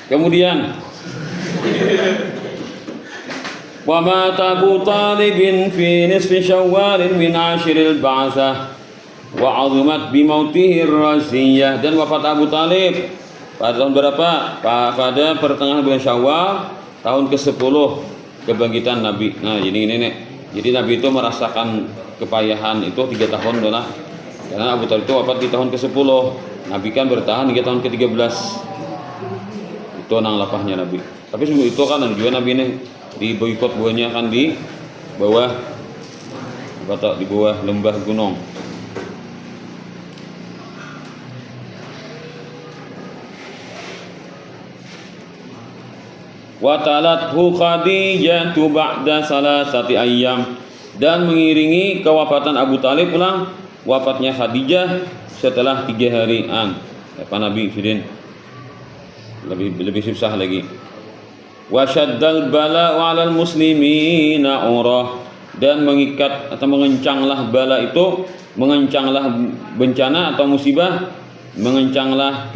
Kemudian wa mata Abu Talibin fi nisfi Syawal min ashiril ba'tsah wa 'azumat bi mautihi raziyah, dan wafat Abu Talib pada tahun berapa? Pada pertengahan bulan Syawal tahun ke-10 kebangkitan Nabi. Nah, ini nek. Jadi Nabi itu merasakan kepayahan itu 3 tahun dolah. Karena Abu Talib itu wafat di tahun ke-10. Nabi kan bertahan hingga tahun ke-13. Itu nang lapahnya Nabi. Tapi sebelum itu kan juga Nabi ini di boikot buahnya kan di bawah di bawah lembah gunung. Wa talathu Khadijah ba'da salasati ayyam, dan mengiringi kewafatan Abu Talib pulang wafatnya Khadijah setelah 3 harian. Apa Nabi Fidin lebih susah lagi. Wa syaddal bala'u 'alal muslimina urah, dan mengikat atau mengencanglah bala itu, mengencanglah bencana atau musibah, mengencanglah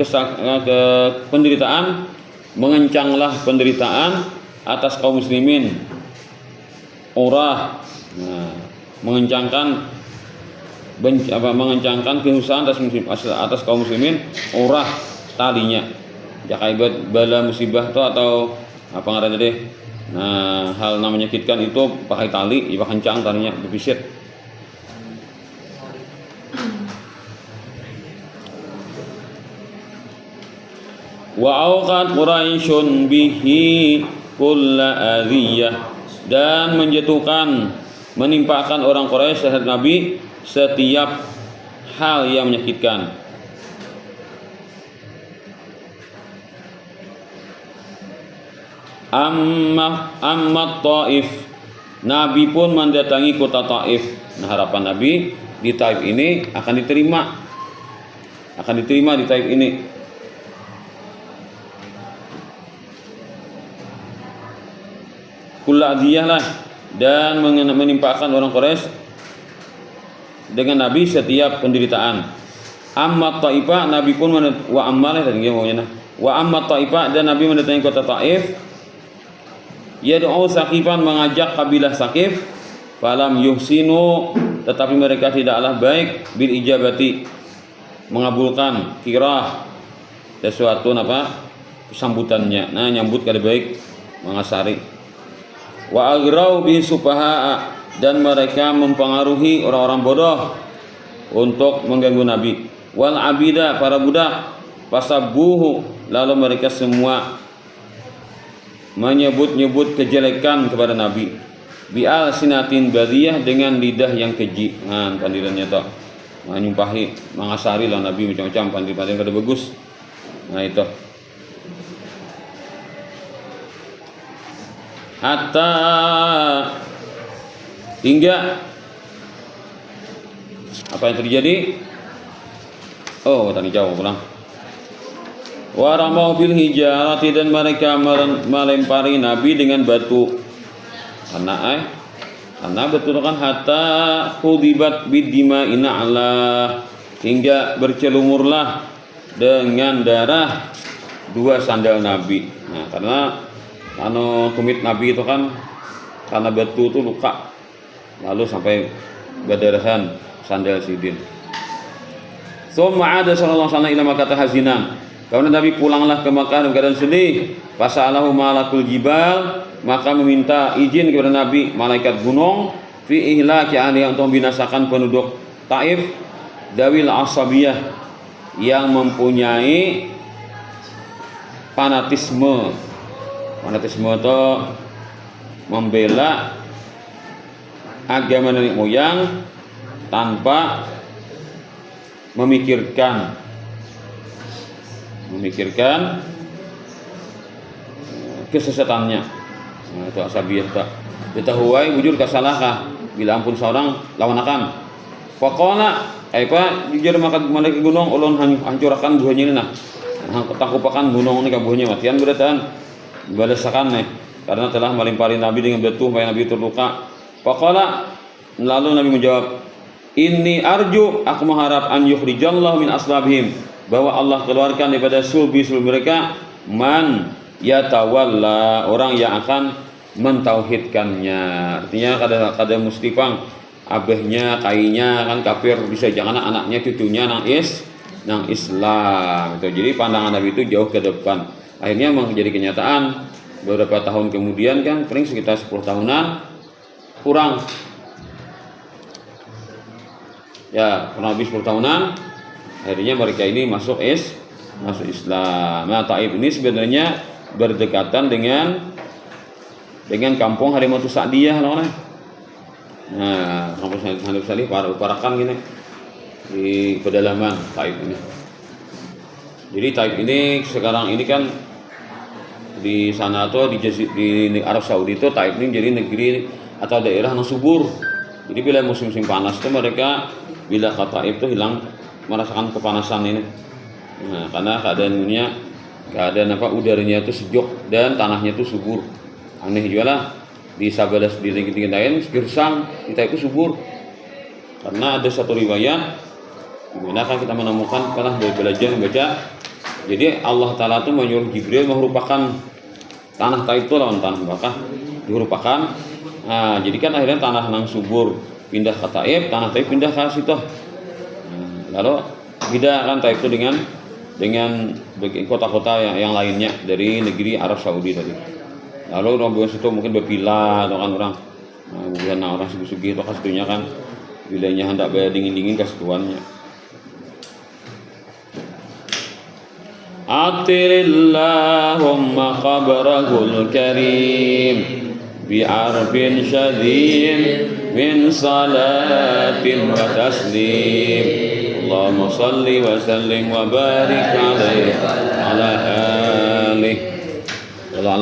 penderitaan, mengencanglah penderitaan atas kaum muslimin. Urah, nah, mengencangkan kesusahan atas kaum muslimin. Urah talinya. Ya kayak bala musibah itu atau apa ngarannya deh. Nah, hal namanya menyakitkan itu pakai tali, ya kencang talinya, berbisit. Wa awqat Quraisyun bihi kulla adhiyah, dan menimpakan orang Quraisy terhadap Nabi setiap hal yang menyakitkan. Amma Taif, Nabi pun mendatangi kota Taif. Nah, harapan Nabi di Taif ini akan diterima di Taif ini. Kulla adiyah lah, dan menimpakan orang Quraisy dengan Nabi setiap penderitaan. Amma Taifah, Nabi pun wa amma Taifah, dan Nabi mendatangi kota Taif. Yad'u Saqifan, mengajak kabilah Saqif. Falam yuhsinu, tetapi mereka tidaklah baik. Bil ijabati, mengabulkan. Kirah, sesuatu sambutannya. Nah, nyambut kada baik, mengasari. Wa agrau bi sufaha, dan mereka mempengaruhi orang-orang bodoh untuk mengganggu Nabi. Wal abida, para budak. Pasabbuhu, lalu mereka semua menyebut-nyebut kejelekan kepada Nabi. Bi'al sinatin badiyah, dengan lidah yang keji. Nah, pandirannya toh nyumpahi, mengasari lah Nabi macam-macam, pandir-pandir kada bagus. Nah, itu. Hatta hingga apa yang terjadi? Oh, tadi jauh pulang. Waramau bil hijarati, dan mereka melempari Nabi dengan batu. Karena betul kan hatta khudibat bidima ina'ala, hingga bercelumurlah dengan darah 2 sandal Nabi. Nah, karena tumit Nabi itu kan karena batu itu luka, lalu sampai berdarahan sandal sidin. Summa ada sallallahu alaihi wasallam ila Makkah hazinan. Kemudian Nabi pulanglah ke Makkah dalam keadaan sedih. Fasalahu malakul jibal, maka meminta izin kepada Nabi malaikat gunung fi ihlaki ahli, untuk membinasakan penduduk Taif, dawil asabiyah, yang mempunyai fanatisme. Fanatisme itu membela agama nenek moyang tanpa memikirkan kesesatannya. Nah, itu asabiyah tak ditahuai wujud kasalahkah, bila ampun seorang lawan akan. Faqala apa jujur maka malaikat gunung ulun hancurkan buahnya ini. Nah, takupakan gunung ini kabuhnya matian berdatan balasakan nih, karena telah melempari Nabi dengan batu supaya Nabi terluka. Faqala, lalu Nabi menjawab, inni arju, aku mengharap an yukhrijallahu min aslabihim, bahwa Allah keluarkan daripada sulbi mereka man yatawalla, orang yang akan mentauhidkannya. Artinya kada mesti pang abahnya kainya kan kafir, bisa jangan anaknya cucunya nang Islam itu. Jadi pandangan Nabi itu jauh ke depan. Akhirnya memang jadi kenyataan beberapa tahun kemudian kan, paling sekitar 10 tahunan kurang ya, kurang lebih 10 tahunan akhirnya mereka ini masuk Islam. Nah, Taif ini sebenarnya berdekatan dengan kampung Halimatu Sa'diyah loh. Nah, kampung Halimatu Sa'diyah parakan gini di pedalaman Taif ini. Jadi Taif ini sekarang ini kan di sana tuh di Arab Saudi itu Taif ini jadi negeri atau daerah yang subur. Jadi bila musim panas tuh mereka bila ke Taif tuh hilang merasakan kepanasan ini. Nah, karena keadaan udaranya itu sejuk dan tanahnya itu subur. Aneh juga lah di Sabadas di negeri lain gersang, kita itu subur. Karena ada satu riwayat dimana kan kita menemukan pernah belajar membaca. Jadi Allah Ta'ala itu menyuruh Jibril merupakan tanah Taif itu lawan tanah Makkah dirupakan. Nah, jadi kan akhirnya tanah yang subur pindah ke Taif, tanah Taif pindah ke situ. Lalu beda kan Taif itu dengan kota-kota yang lainnya dari negeri Arab Saudi tadi. Lalu orang bukan situ mungkin berpila atau kan orang bukan orang sugi-sugi itu kasitunya kan wilayahnya hendak bayar dingin-dingin kasituannya. Atirillahumma qabrahul karim bi'arfin syadhim min salatin wa taslim. Allahumma salli wa sallim wa barik alaihi ala alihi wa ala